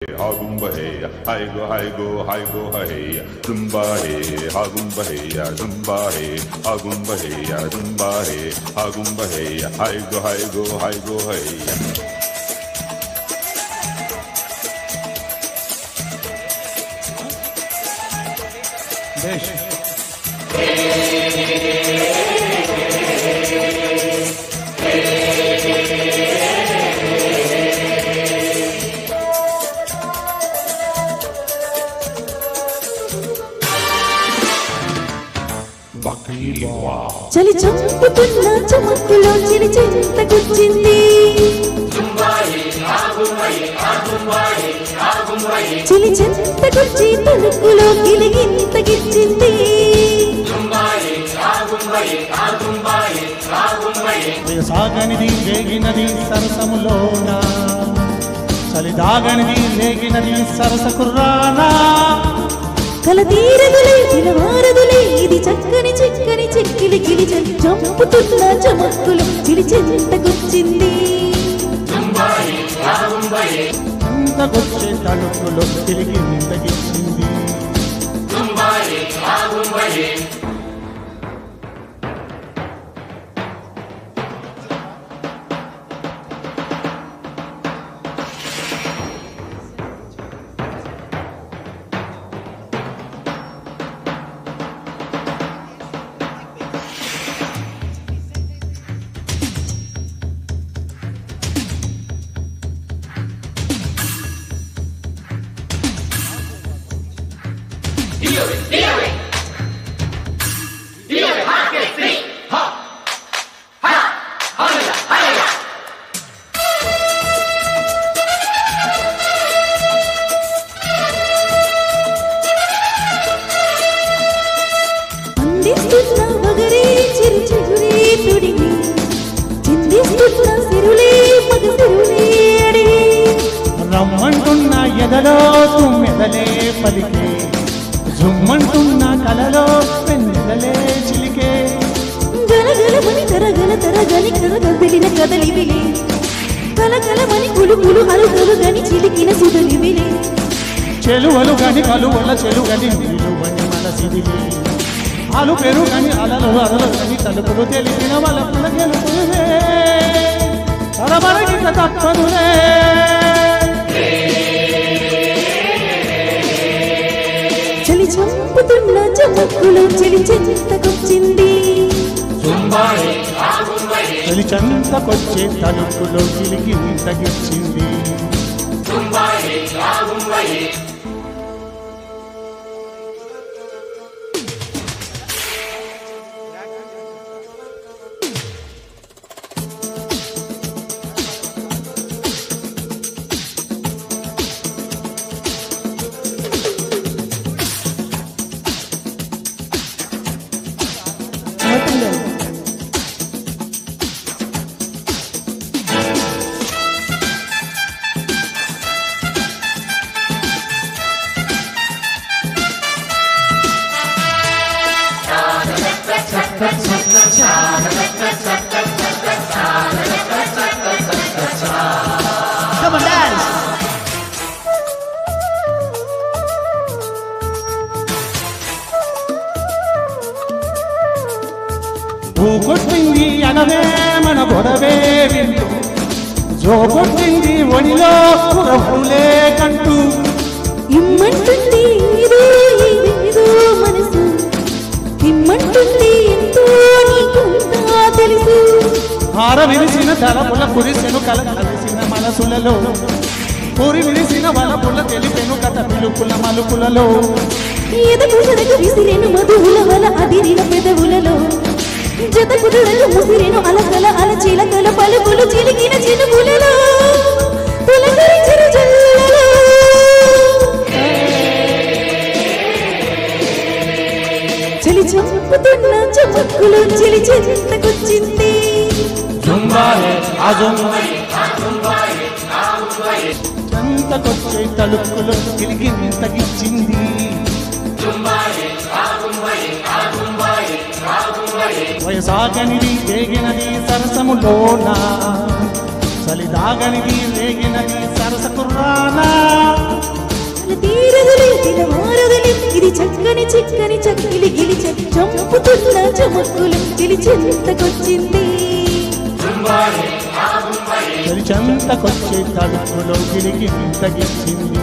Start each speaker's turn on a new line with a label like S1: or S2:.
S1: Hagumba hey, hi go hey, Zumba hey, Hagumba hey, Zumba hey, Hagumba hey, Zumba hey, Hagumba hey, hi go hey.
S2: చలి చంపుతున్న చమక్కులో చిలి చింతకొచ్చింది చిలి చింతకొచ్చి తలుపులో గిలిగింతకిచ్చింది
S3: సాగనిది రేగినది సరసములోన చలి దాగనిది రేగినది సరస కుర్రానా
S2: కల తీరదులే తినవారదులే ఇది చక్కని చిక్కని చెక్కిలి గిలి చంపుతున్న చమక్కులు చిలి చింతకొచ్చింది
S3: అంతకొచ్చే తలుపులో తిరిగి ఇంతకిచ్చింది
S2: అందిస్తున్న వగరే చిరు చిగురే తుడిని చిందిస్తున్న సిరులే మగ సిరులే అడిగి
S3: రమ్మంటున్న ఎదలో తుమ్మెదలే పలికే జుమ్మంటున్న కలలో పెన్నెదలే చిలికే
S2: గలగలమని తరగని కదలిన కదలివిలే కలకలమని కులుకులు హలుగలుగని చిలికిన సుదలివిలే
S3: చెలువలు గని కలువల చెలుగని నిలువని మనసిదిలే అలు పెరుగని అలలు గని తలుపులు తెలిపిన వలపుల గెలుపులే తరబరగిత తప్పదులే
S2: చలి చంపుతున్న చమక్కులో చిలి చింతకొచ్చింది
S3: చలి చంతకొచ్చే తలుపులో గిలిగి తగిచ్చింది
S4: Come on, dance!
S3: కొట్టింది అనవే మన గొడవే వింటూ జో కొట్టింది ఒడిలో పురవులే కంటూ
S2: ఇమ్మంటుంది ఏదో మనసు ఇమ్మంటుంది ఎంతో నీకుంతా తెలుసు
S3: ఆర విరిసిన తలపుల కురిసెను కల కలిసిన మనసులలో పూరి విరిసిన వలపుల తెలిపెను కథ పిలుపుల మలుపులలో
S2: ఎదకు విసిరేను మధువుల వల అదిరిన పెదవులలో జత కుదురలు ముసిరేను అలకల అలచిలకల పలుకులు చిలికిన చినుకులలో పులకరించిన జల్లలో చలి చంపుతున్న చమక్కులు చిలి చింతకొచ్చింది
S3: చంతకొచ్చే తలుపులో తిరిగి తగిచ్చింది వయసాగనిది రేగినది సరసములోన చలి దాగనిది రేగినది సరస కుర్రానా
S2: చిక్కని చక్కిలి గిలిచె చంపుతున్న చమక్కులు గిలిచెంతకొచ్చింది
S3: చెంతకొచ్చే తలుపులో గిలికి తగ్గించింది